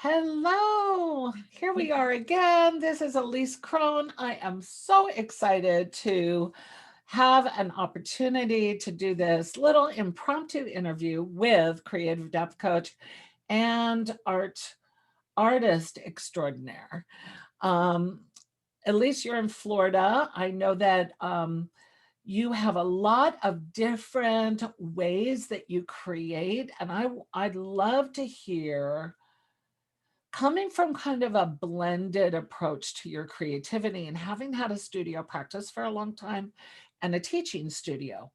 Hello, here we are again. This is Elise Crohn. I am so excited to have an opportunity to do this little impromptu interview with creative depth coach and artist extraordinaire. Um, Elise, you're in Florida. I know that you have a lot of different ways that you create, and I'd love to hear coming from kind of a blended approach to your creativity and having had a studio practice for a long time and a teaching studio.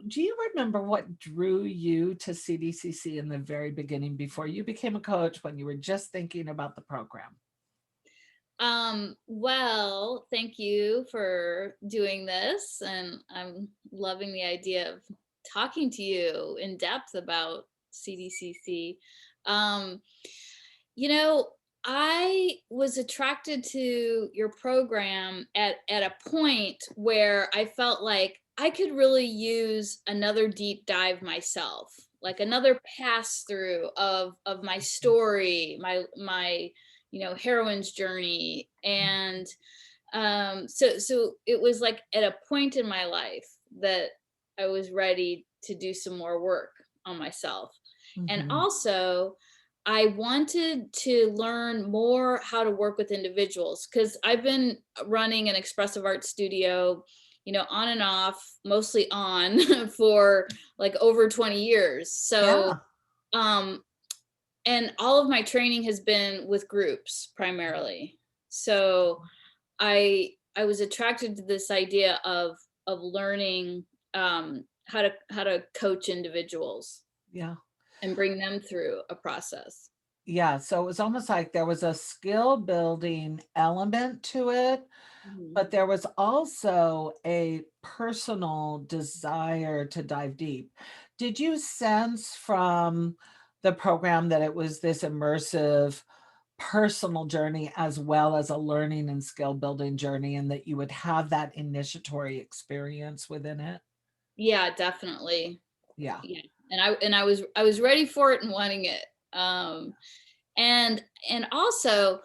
Do you remember what drew you to CDCC in the very beginning before you became a coach when you were just thinking about the program? Well, thank you for doing this, and I'm loving the idea of talking to you in depth about CDCC. Um, you know, I was attracted to your program at a point where I felt like I could really use another deep dive myself, like another pass through of my story, my heroine's journey. And so it was like at a point in my life that I was ready to do some more work on myself. And Mhm. also I wanted to learn more how to work with individuals, because I've been running an expressive art studio, on and off, mostly on for like over 20 years. So Yeah. um and all of my training has been with groups primarily. So I was attracted to this idea of learning how to coach individuals Yeah. and bring them through a process. Yeah. So it was almost like there was a skill building element to it, Mhm. but there was also a personal desire to dive deep. Did you sense from the program that it was this immersive personal journey as well as a learning and skill building journey, and that you would have that initiatory experience within it? Yeah, definitely. Yeah. Yeah. And I was ready for it and wanting it. Um and and also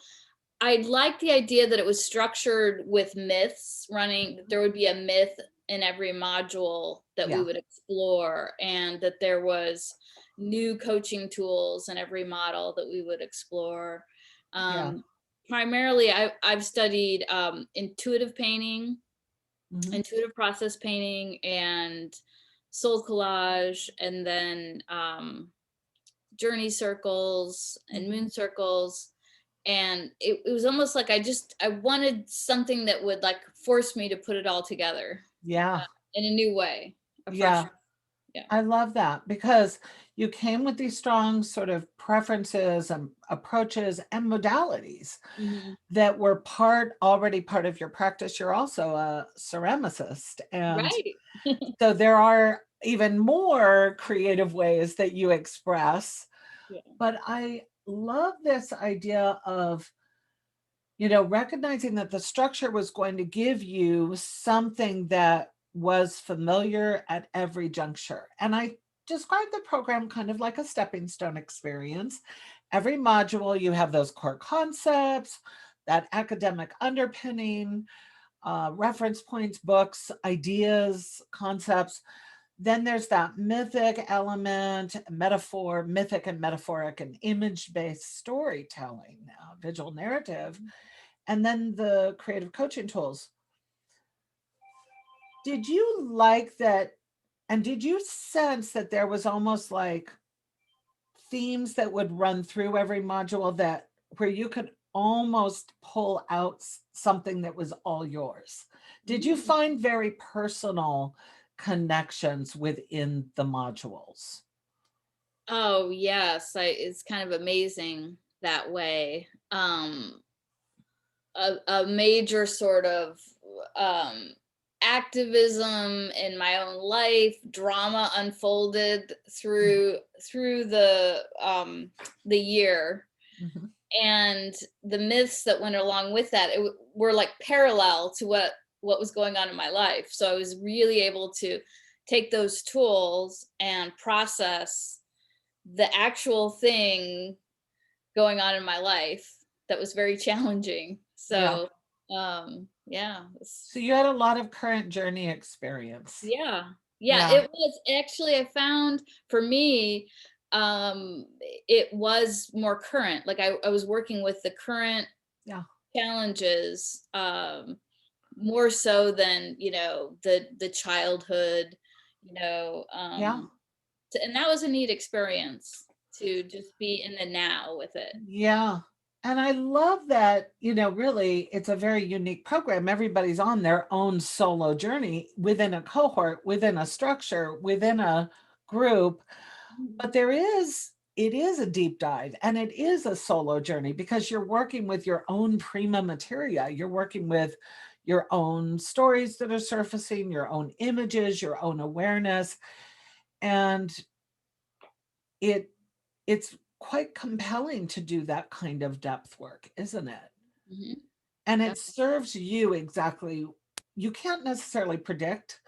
I like the idea that it was structured with myths running, that there would be a myth in every module that we Yeah. would explore, and that there was new coaching tools in every model that we would explore. Yeah. Um, Primarily, I've studied intuitive painting, Mhm. intuitive process painting, and soul collage, and then journey circles and Mhm. moon circles. And it was almost like I wanted something that would like force me to put it all together Yeah. in a new way, a fresh. Yeah. Yeah. I love that because you came with these strong sort of preferences and approaches and modalities Hmm. that were already part of your practice. You're also a ceramicist. And Right. so there are even more creative ways that you express. Yeah. But I love this idea of, recognizing that the structure was going to give you something that was familiar at every juncture. And I describe the program kind of like a stepping stone experience. Every module, you have those core concepts, that academic underpinning, reference points, books, ideas, concepts. Then there's that mythic element, mythic and metaphoric and image based storytelling, visual narrative, and then the creative coaching tools. Did you like that? And did you sense that there was almost like themes that would run through every module, that where you could almost pull out something that was all yours? Did you Mm. find very personal connections within the modules? Oh yes, it's kind of amazing that way. A major sort of um, activism in my own life, drama unfolded through the year, Mhm. and the myths that went along with that were like parallel to what was going on in my life. So I was really able to take those tools and process the actual thing going on in my life that was very challenging. Yeah. So, yeah, So you had a lot of current journey experience. yeah, yeah, Yeah. it was actually, I found for me, um, it was more current. Like I was working with the current Yeah. challenges, more so than, the childhood, you know, Yeah. and that was a neat experience to just be in the now with it. Yeah. And I love that, really it's a very unique program. Everybody's on their own solo journey within a cohort, within a structure, within a group. Mhm. But it is a deep dive and it is a solo journey because you're working with your own prima materia. You're working with your own stories that are surfacing, your own images, your own awareness. And it it's quite compelling to do that kind of depth work, isn't it? Mhm. And Yeah. it serves you exactly. You can't necessarily predict,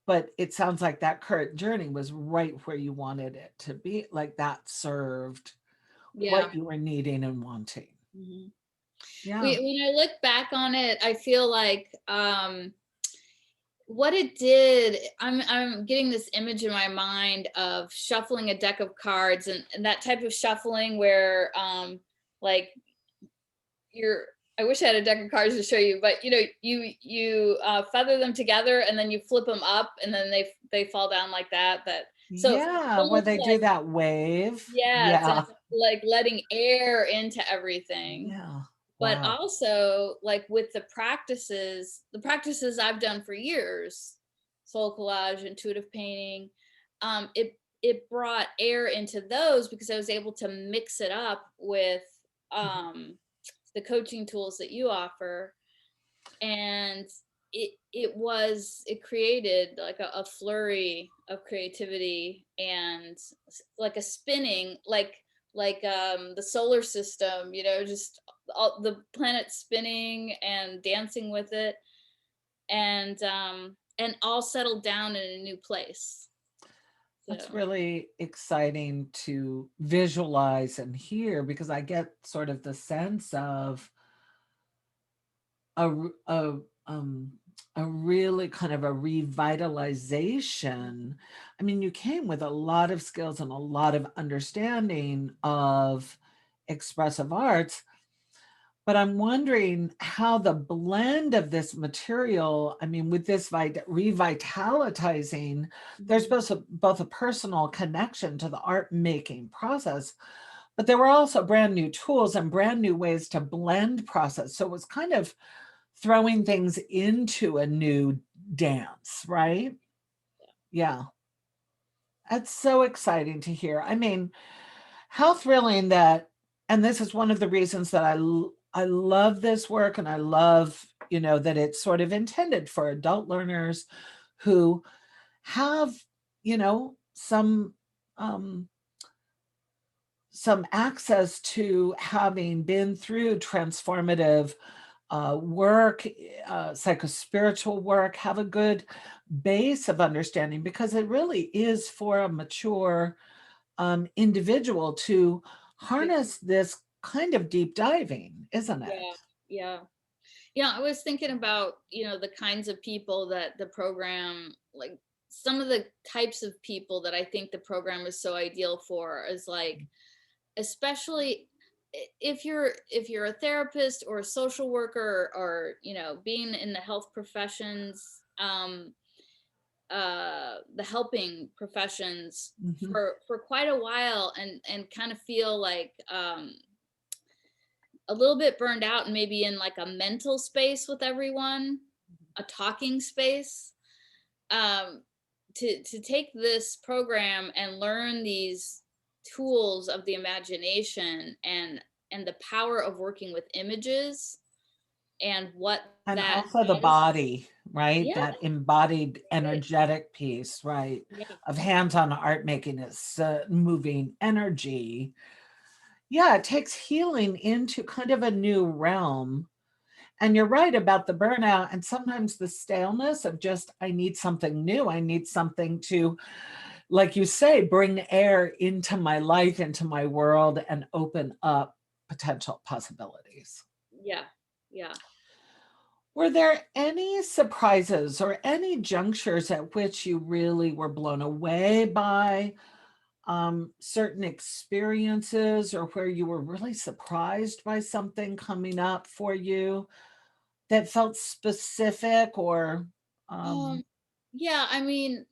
but it sounds like that current journey was right where you wanted it to be. Like that served Yeah. what you were needing and wanting. Mhm. Yeah. When I look back on it, I feel like, what it did, I'm getting this image in my mind of shuffling a deck of cards, and that type of shuffling where, like you're I wish I had a deck of cards to show you, but you feather them together and then you flip them up and then they fall down like that. So Yeah. Where almost they do like, that wave. yes, and Yeah. it's like letting air into everything. Yeah. But Wow. also, like with the practices I've done for years, soul collage, intuitive painting, it brought air into those because I was able to mix it up with, um, the coaching tools that you offer, and it created like a flurry of creativity and like a spinning, like the solar system, just all the planets spinning and dancing with it, and all settled down in a new place. That's So really exciting to visualize and hear because I get sort of the sense of a a um a really kind of a revitalization. I mean, you came with a lot of skills and a lot of understanding of expressive arts, but I'm wondering how the blend of this material, I mean, with this revitalizing, there's mhm. both a personal connection to the art making process, but there were also brand new tools and brand new ways to blend process. So it was kind of throwing things into a new dance, right? Yeah. That's so exciting to hear. I mean, how thrilling that, and this is one of the reasons that I love this work and I love, that it's sort of intended for adult learners who have, um some access to having been through transformative work, psychospiritual work, have a good base of understanding because it really is for a mature individual to Yeah, harness this kind of deep diving, isn't it? yeah, yeah. Yeah, I was thinking about, the kinds of people that the program, like some of the types of people that I think the program is so ideal for is like, especially if you're a therapist or a social worker, or being in the health professions, the helping professions Mhm. for quite a while, and kind of feel like, a little bit burned out and maybe in like a mental space with everyone, a talking space, um, to take this program and learn these tools of the imagination, and the power of working with images and what And that also the does. body, right? Yeah, That embodied right. energetic piece, right? Yeah, Of hands-on art making is moving energy. Yeah, it takes healing into kind of a new realm. And you're right about the burnout and sometimes the staleness of just, I need something new. I need something to, like you say, bring air into my life, into my world, and open up potential possibilities. Yeah. Yeah. Were there any surprises or any junctures at which you really were blown away by certain experiences, or where you were really surprised by something coming up for you that felt specific or um, Um, yeah, I mean,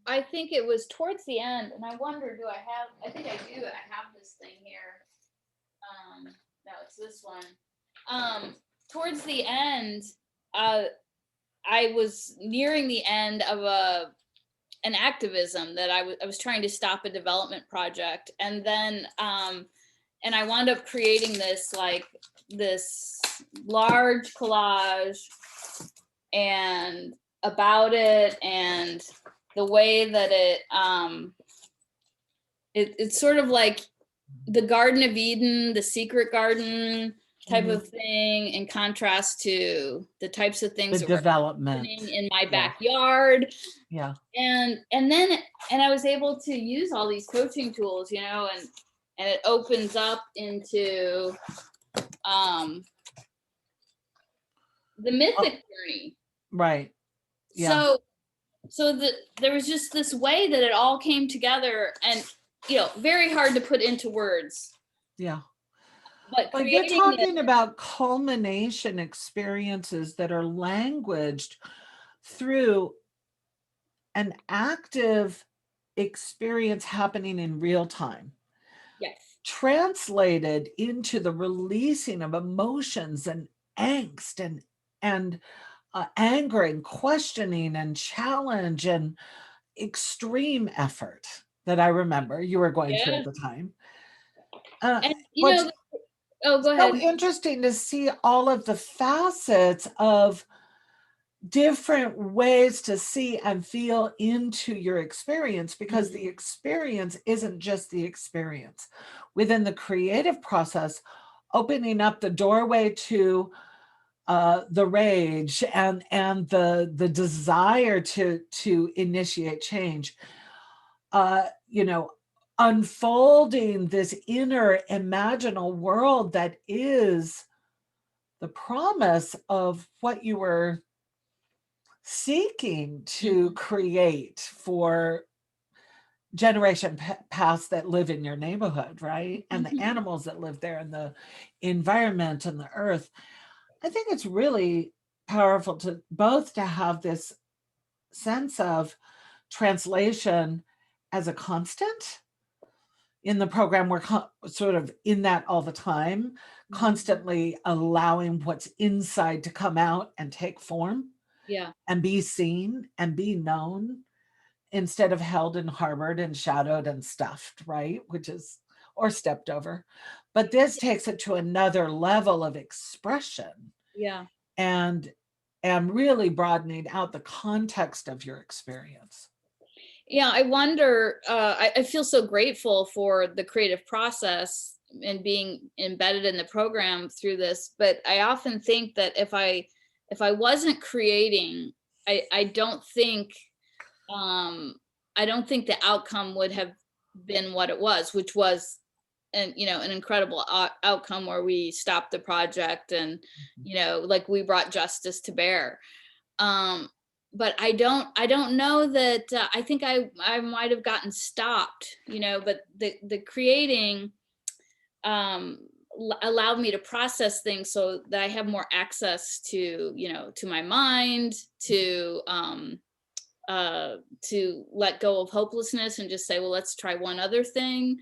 I think it was towards the end, and I wonder, I think I do. I have this thing here. No, it's this one. Towards the end, uh, I was nearing the end of an activism that I was trying to stop a development project, and then and I wound up creating this large collage and about it, and the way that it's sort of like the Garden of Eden, the secret garden type mhm, of thing, in contrast to the types of the things that were happening development? in my Yeah, backyard. yeah. And then I was able to use all these coaching tools, and it opens up into um the Oh, mythic journey. right. Yeah. So there was just this way that it all came together, and very hard to put into words, Yeah. but Well, you're creating it. talking about culmination experiences that are languaged through an active experience happening in real time, Yes. translated into the releasing of emotions and angst and anger and questioning and challenge and extreme effort that I remember you were going through Yeah. at the time. Uh, And what's oh, go so ahead. interesting to see all of the facets of different ways to see and feel into your experience, because Mhm. the experience isn't just the experience. Within the creative process, opening up the doorway to the rage and the desire to initiate change, you know, unfolding this inner imaginal world that is the promise of what you were seeking to Mhm. create for generation past that live in your neighborhood, right? And the animals that live there and the environment and the earth. I think it's really powerful to both to have this sense of translation as a constant in the program. We're sort of in that all the time, Mhm. constantly allowing what's inside to come out and take form Yeah. and be seen and be known, instead of held and harbored and shadowed and stuffed, right? Which is, or stepped over. But this takes it to another level of expression Yeah. and and really broadening out the context of your experience. Yeah, I wonder, I feel so grateful for the creative process and being embedded in the program through this, but I often think that if I wasn't creating, I don't think um I don't think the outcome would have been what it was, which was an incredible outcome where we stopped the project, and like we brought justice to bear. um but I don't know that, I think I might have gotten stopped, but the creating um allowed me to process things so that I have more access to my mind, to let go of hopelessness and just say, well, let's try one other thing.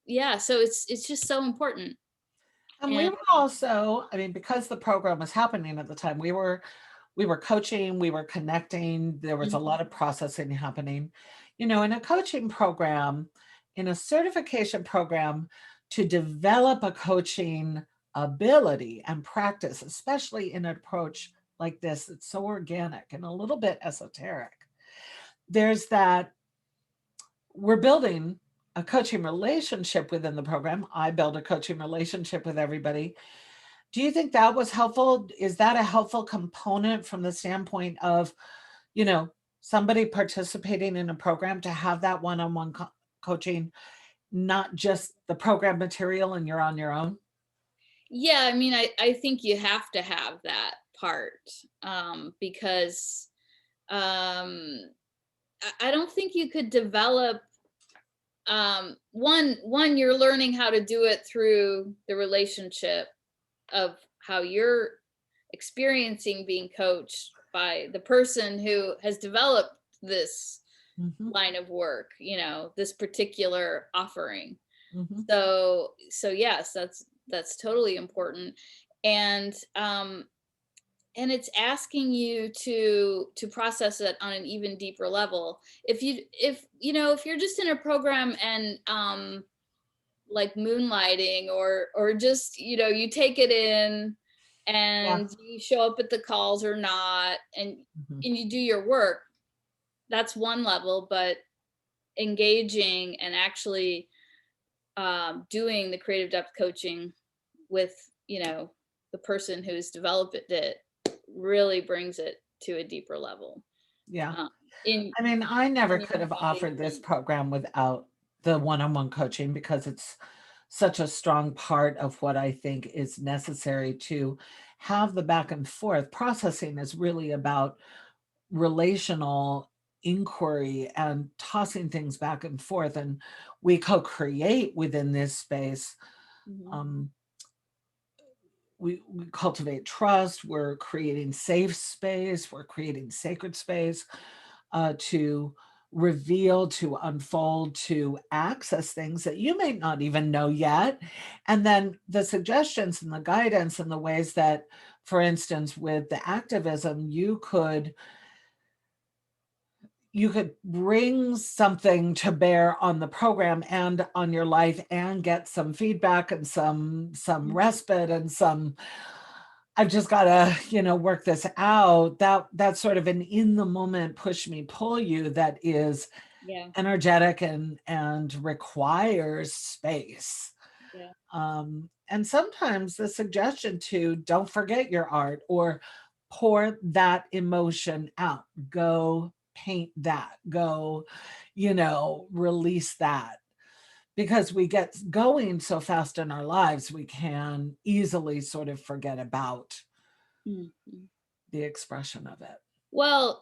Yeah, so it's just so important. And we And were also, I mean, because the program was happening at the time, we were coaching, we were connecting, there was a Mhm. lot of processing happening. In a coaching program, in a certification program, to develop a coaching ability and practice, especially in an approach like this, it's so organic and a little bit esoteric. There's that we're building a coaching relationship within the program. I build a coaching relationship with everybody. Do you think that was helpful? Is that a helpful component from the standpoint of, you know, somebody participating in a program to have that one-on-one coaching not just the program material and you're on your own? Yeah, I mean, I think you have to have that part, because um, I don't think you could develop, one you're learning how to do it through the relationship of how you're experiencing being coached by the person who has developed this Mhm, line of work, this particular offering. mhm. So yes, that's totally important. And and it's asking you to process it on an even deeper level. If you're just in a program and like moonlighting, or just you take it in Yeah. and you show up at the calls or not, Mhm. and you do your work, that's one level. But engaging and actually doing the creative depth coaching with the person who's developed it really brings it to a deeper level, Yeah. um, in I mean, I never in your could have offered this foundation. program without the one-on-one coaching because it's such a strong part of what I think is necessary to have the back and forth. Processing is really about relational inquiry and tossing things back and forth, and we co-create within this space. Mhm. Um, we cultivate trust, we're creating safe space, we're creating sacred space to reveal, to unfold, to access things that you may not even know yet. And then the suggestions and the guidance and the ways that, for instance, with the activism, you could bring something to bear on the program and on your life and get some feedback and some Mhm. respite and some I've just got to, work this out. That's sort of an in the moment push me pull you that is Yeah, energetic and requires space. yeah. And sometimes the suggestion to don't forget your art or pour that emotion out, go paint that, go, release that. Because we get going so fast in our lives, we can easily sort of forget about Mhm. the expression of it. Well,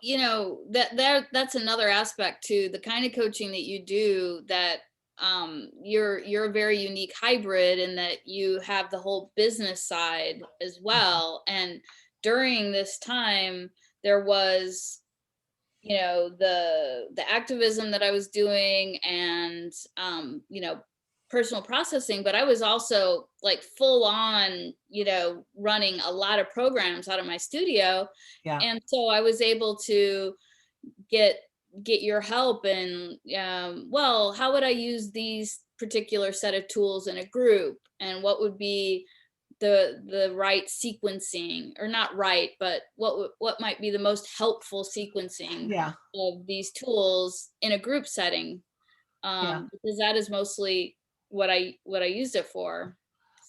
that's another aspect to the kind of coaching that you do, that you're a very unique hybrid in that you have the whole business side as well. And during this time, there was the activism that I was doing, and personal processing, but I was also like full on running a lot of programs out of my studio. Yeah. And so I was able to get get your help. And well, how would I use these particular set of tools in a group, and what would be the right sequencing, or not right, but what might be the most helpful sequencing Yeah. of these tools in a group setting, Yeah. because that is mostly what I used it for.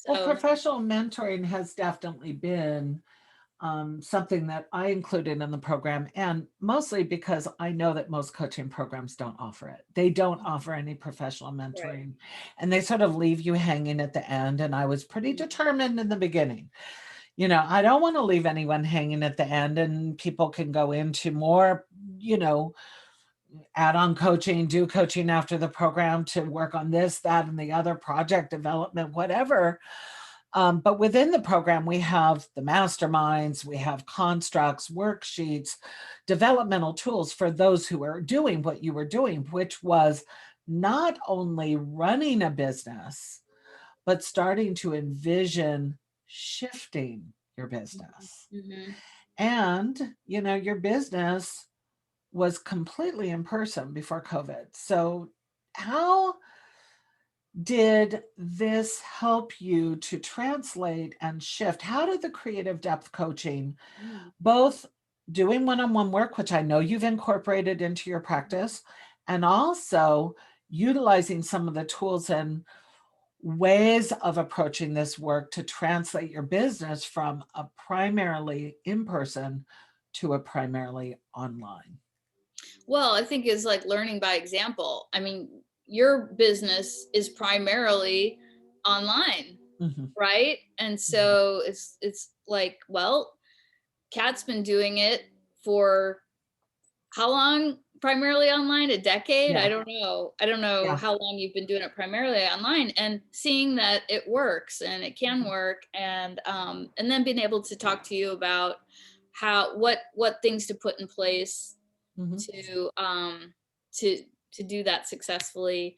Well, So professional mentoring has definitely been something that I included in the program, and mostly because I know that most coaching programs don't offer it. They don't offer any professional right. mentoring, and they sort of leave you hanging at the end. And I was pretty Mhm. determined in the beginning. I don't want to leave anyone hanging at the end, and people can go into more, you know, add on coaching, do coaching after the program to work on this, that, and the other project development, whatever. But within the program, we have the masterminds, we have constructs, worksheets, developmental tools for those who are doing what you were doing, which was not only running a business, but starting to envision shifting your business. Mhm. And, your business was completely in person before COVID. So, how did this help you to translate and shift? How did the creative depth coaching, Mhm. both doing one on one work, which I know you've incorporated into your practice, and also utilizing some of the tools and ways of approaching this work to translate your business from a primarily in person to a primarily online? Well, I think it's like learning by example. I mean, your business is primarily online, Mhm. right? And so it's like, well, Kat's been doing it for how long? Primarily online? A decade? Yeah. I don't know. I don't know Yeah. how long you've been doing it primarily online, and seeing that it works and it can work, and then being able to talk to you about how what things to put in place Mhm. to to to do that successfully.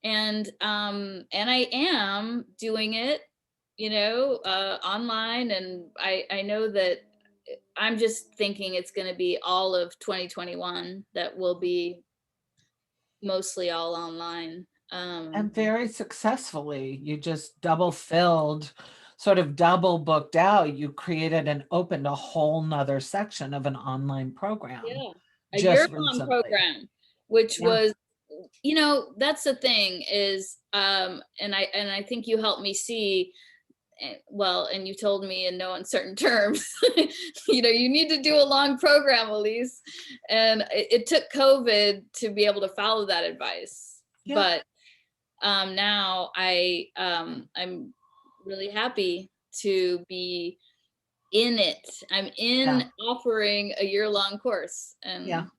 And I am doing it, online, and I know that I'm just thinking it's going to be all of 2021 that will be mostly all online. And very successfully, you just double filled, sort of double booked out. You created and opened a whole nother section of an online program Yeah, a just year-long recently. program, which Yeah. was, that's the thing is, and I think you helped me see, well, and you told me in no uncertain terms, you need to do a long program, Elise. And it took COVID to be able to follow that advice. Yeah. But now I'm really happy to be in it. I'm Yeah. in offering a year-long course. Yeah. And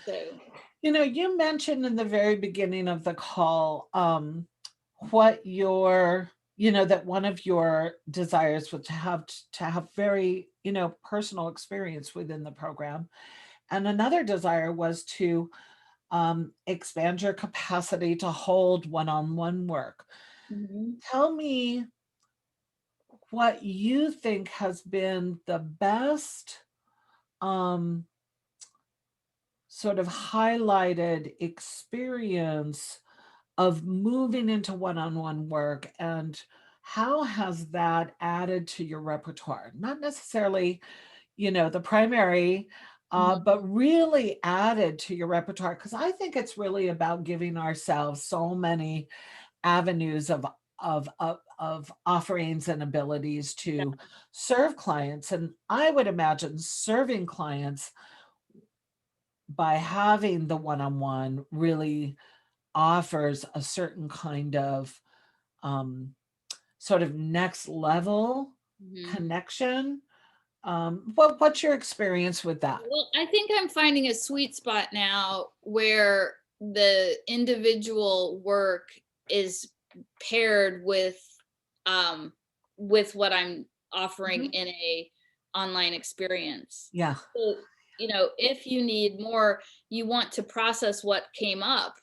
so, You mentioned in the very beginning of the call, what your, that one of your desires was to have very, personal experience within the program. And another desire was to expand your capacity to hold one-on-one work. mhm, Tell me what you think has been the best um, sort of highlighted experience of moving into one-on-one work, and how has that added to your repertoire? Not necessarily, the primary, mhm, but really added to your repertoire, because I think it's really about giving ourselves so many avenues of offerings and abilities to serve clients. And I would imagine serving clients by having the one-on-one really offers a certain kind of um, sort of next level mhm. connection. What's your experience with that? Well, I think I'm finding a sweet spot now where the individual work is paired um with what I'm offering Mhm. in a online experience. Yeah. So, if you need more, you want to process what came up,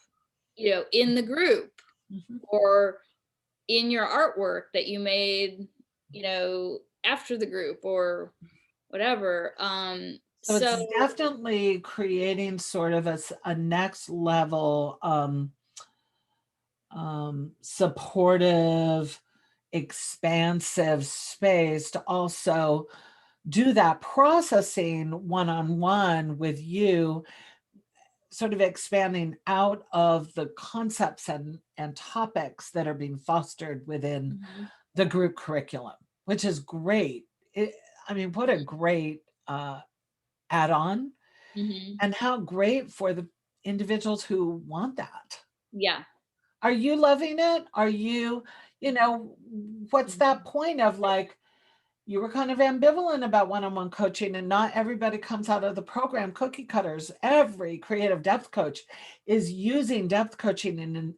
in the group Mhm. or in your artwork that you made, after the group or whatever. So it's So definitely creating sort of a next level supportive, expansive space to also do that processing one-on-one with you, sort of expanding out of the concepts and topics that are being fostered within mhm, the group curriculum, which is great. It, I mean, what a great add-on, mhm. and how great for the individuals who want that. Yeah. Are you loving it? Are you, what's Mhm. that point of, like, you were kind of ambivalent about one-on-one coaching, and not everybody comes out of the program cookie cutters. Every creative depth coach is using depth coaching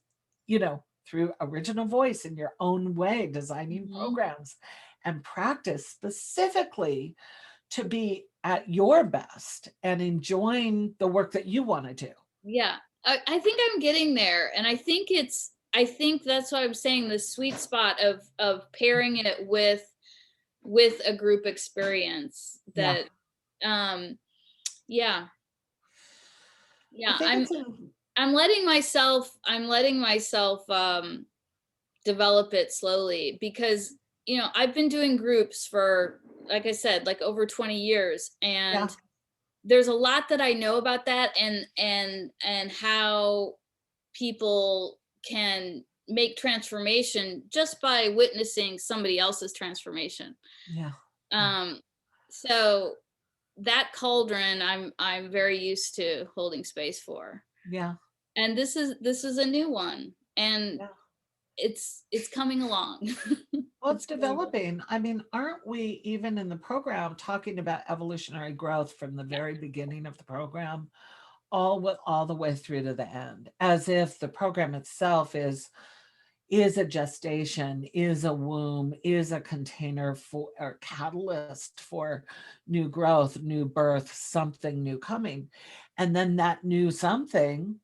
through original voice in your own way, designing Mhm. programs and practice specifically to be at your best and enjoying the work that you want to do. Yeah. I think I'm getting there. And I think that's why I'm saying the sweet spot of pairing it with a group experience Yeah. that, um yeah. I Yeah. think it's I'm letting myself develop it slowly, because I've been doing groups for, like I said, like over 20 years, yeah. and there's a lot that I know about that, and how people can make transformation just by witnessing somebody else's transformation. Yeah. Yeah. Um, so that cauldron, I'm very used to holding space for. Yeah. And this is a new one, and Yeah. it's coming along. Well, it's It's coming along. developing. I mean, aren't we even in the program talking about evolutionary growth from the Yeah. very beginning of the program, all the way through to the end, as if the program itself is a gestation, is a womb, is a container for or catalyst for new growth, new birth, something new coming. And then that new something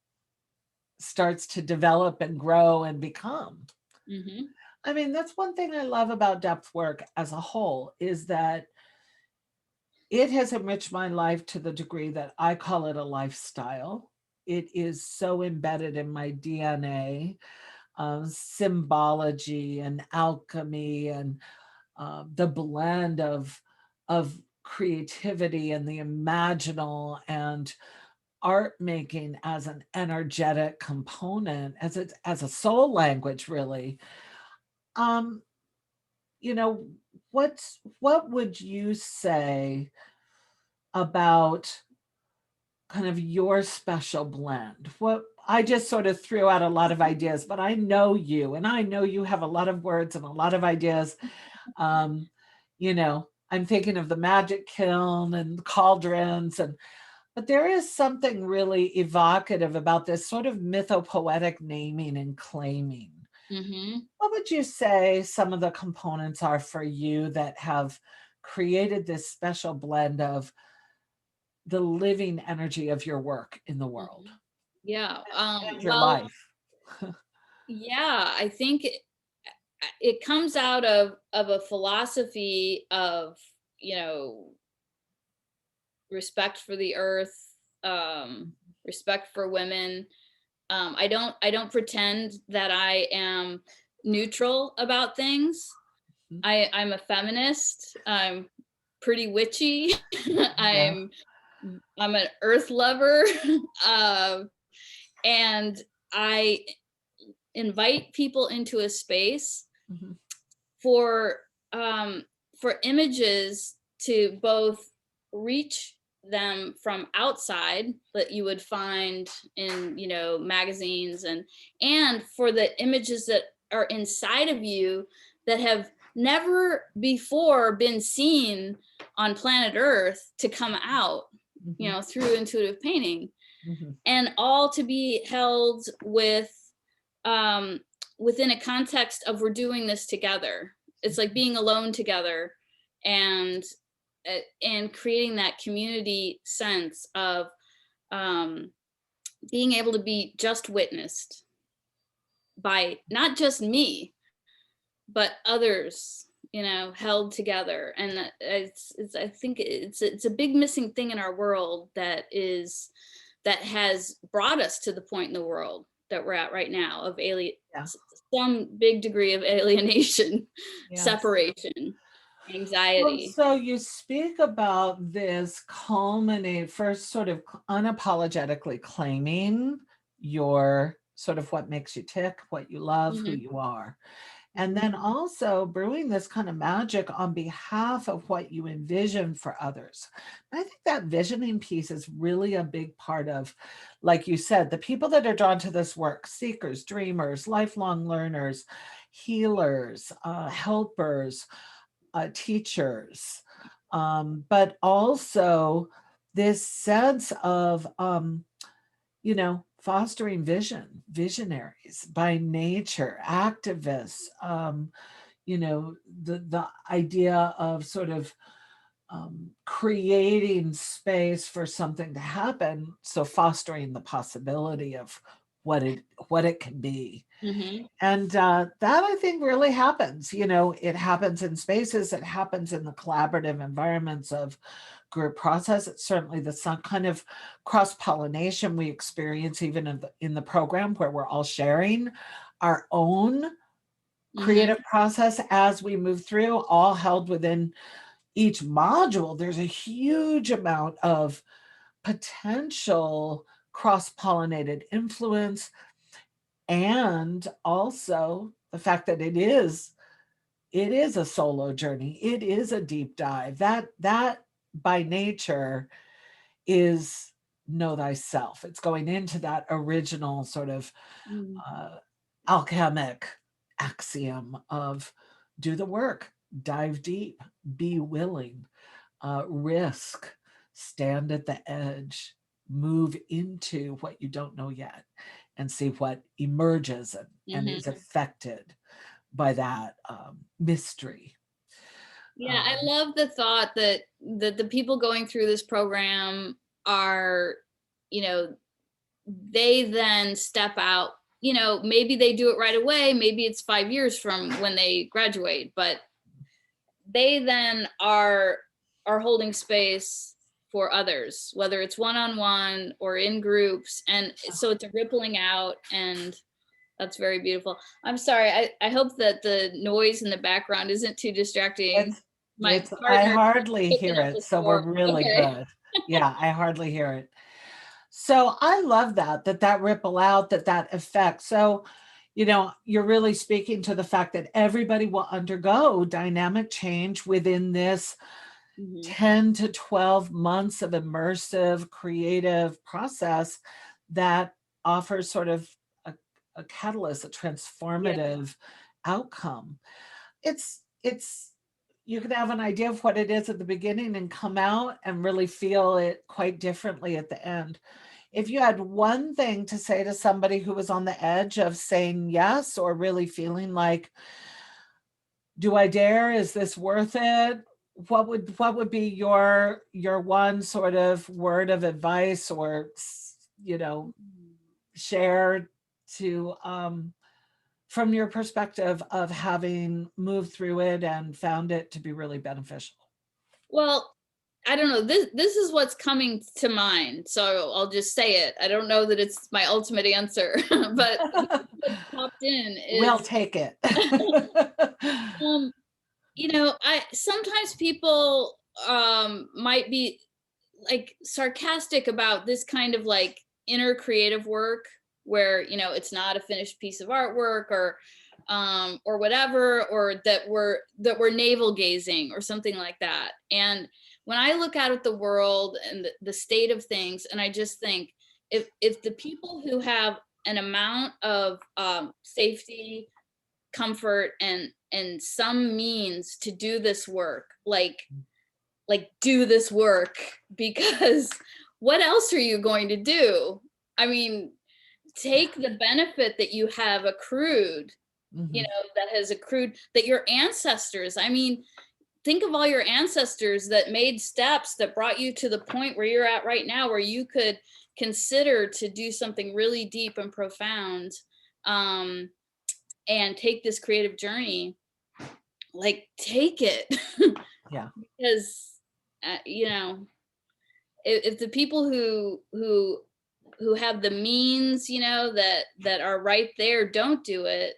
starts to develop and grow and become. Hmm. I mean, that's one thing I love about depth work as a whole is that it has enriched my life to the degree that I call it a lifestyle. It is so embedded in my DNA, symbology and alchemy and the blend of creativity and the imaginal and art making as an energetic component, as a soul language, really. Um, you know, what would you say about kind of your special blend? What I just sort of threw out a lot of ideas, but I know you and I know you have a lot of words and a lot of ideas. Um, I'm thinking of the magic kiln and cauldrons and but there is something really evocative about this sort of mythopoetic naming and claiming. Hmm. What would you say some of the components are for you that have created this special blend of the living energy of your work in the world Hmm. Yeah. and your Well, life? yeah, I think it comes out of a philosophy of, you know, respect for the earth, respect for women. I don't pretend that I am neutral about things. I'm a feminist. I'm pretty witchy. Yeah. I'm I'm an earth lover. uh, and I invite people into a space Mhm. for um, for images to both reach them from outside that you would find in, you know, magazines, and for the images that are inside of you that have never before been seen on planet earth to come out, you Mhm. know, through intuitive painting, Mhm. and all to be held with um within a context of we're doing this together. It's like being alone together, and and creating that community sense of um being able to be just witnessed by not just me but others, you know, held together. And it's I think it's a big missing thing in our world that has brought us to the point in the world that we're at right now of Yeah. some big degree of alienation, Yes. separation, Well, anxiety. so you speak about this culminate first sort of unapologetically claiming your sort of what makes you tick, what you love, who Hmm. you are. And Hmm. then also brewing this kind of magic on behalf of what you envision for others. And I think that visioning piece is really a big part of, like you said, the people that are drawn to this work: seekers, dreamers, lifelong learners, healers, helpers, teachers, but also this sense of fostering visionaries by nature, activists, the idea of sort of creating space for something to happen. So fostering the possibility of what it can be. Hmm. And that I think really happens. It happens in spaces, it happens in the collaborative environments of group process. It's certainly the some kind of cross pollination we experience even in the program where we're all sharing our own creative Hmm. process as we move through, all held within each module. There's a huge amount of potential cross pollinated influence, and also the fact that it is a solo journey, it is a deep dive that by nature is know thyself. It's going into that original sort of Mm. alchemic axiom of do the work, dive deep, be willing, risk, stand at the edge, move into what you don't know yet, and see what emerges and is Mhm. affected by that mystery. Yeah, I Um, love the thought that the people going through this program are, you know, they then step out, maybe they do it right away, maybe it's 5 years from when they graduate, but they then are holding space for others, whether it's one-on-one or in groups, and so it's a rippling out, and that's very beautiful. I'm sorry, I hope that the noise in the background isn't too distracting. it's My I partner hardly picking hear up it, the so we're store. really Okay. good. Yeah, I hardly hear it. So I love that ripple out, that effect. So, you're really speaking to the fact that everybody will undergo dynamic change within this Mhm. 10 to 12 months of immersive creative process that offers sort of a, a catalyst, a Yeah. transformative outcome. It's you can have an idea of what it is at the beginning and come out and really feel it quite differently at the end. If you had one thing to say to somebody who was on the edge of saying yes or really feeling like, do I dare? Is this worth it? What would be your one sort of word of advice or share to from your perspective of having moved through it and found it to be really beneficial? Well, I don't know. This is what's coming to mind, so I'll just say it. I don't know that it's my ultimate answer, but what popped in We'll is, take it. um, I sometimes people might be like sarcastic about this kind of like inner creative work where it's not a finished piece of artwork or whatever, or that we're navel gazing or something like that. And when I look out at the world and the state of things, and I just think, if the people who have an amount of safety, comfort, and some means to do this work, like do this work, because what else are you going to do? I mean, take the benefit that you have accrued, Mhm. that has accrued, that your ancestors, I mean, think of all your ancestors that made steps that brought you to the point where you're at right now, where you could consider to do something really deep and profound, um, and take this creative journey. Like, take it. Yeah. Because if the people who have the means, that are right there, don't do it,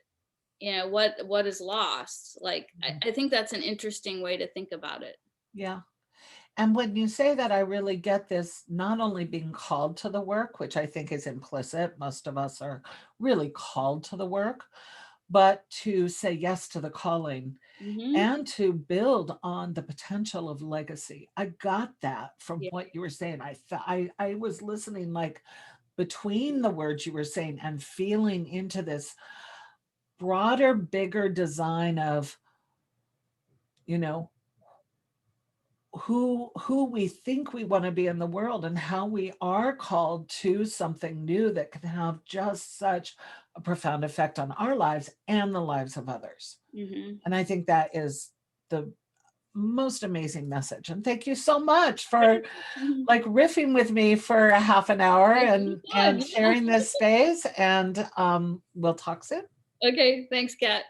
what is lost? Like, Mhm. I think that's an interesting way to think about it. Yeah. And when you say that, I really get this not only being called to the work, which I think is implicit, most of us are really called to the work, but to say yes to the calling Hmm. and to build on the potential of legacy. I got that from Yeah. what you were saying. I was listening like between the words you were saying and feeling into this broader, bigger design of, you know, who we think we want to be in the world and how we are called to something new that can have just such a profound effect on our lives and the lives of others. Hmm. And I think that is the most amazing message. And thank you so much for like riffing with me for a half an hour It's and fun. sharing this space. And we'll talk soon. Okay, thanks, Kat.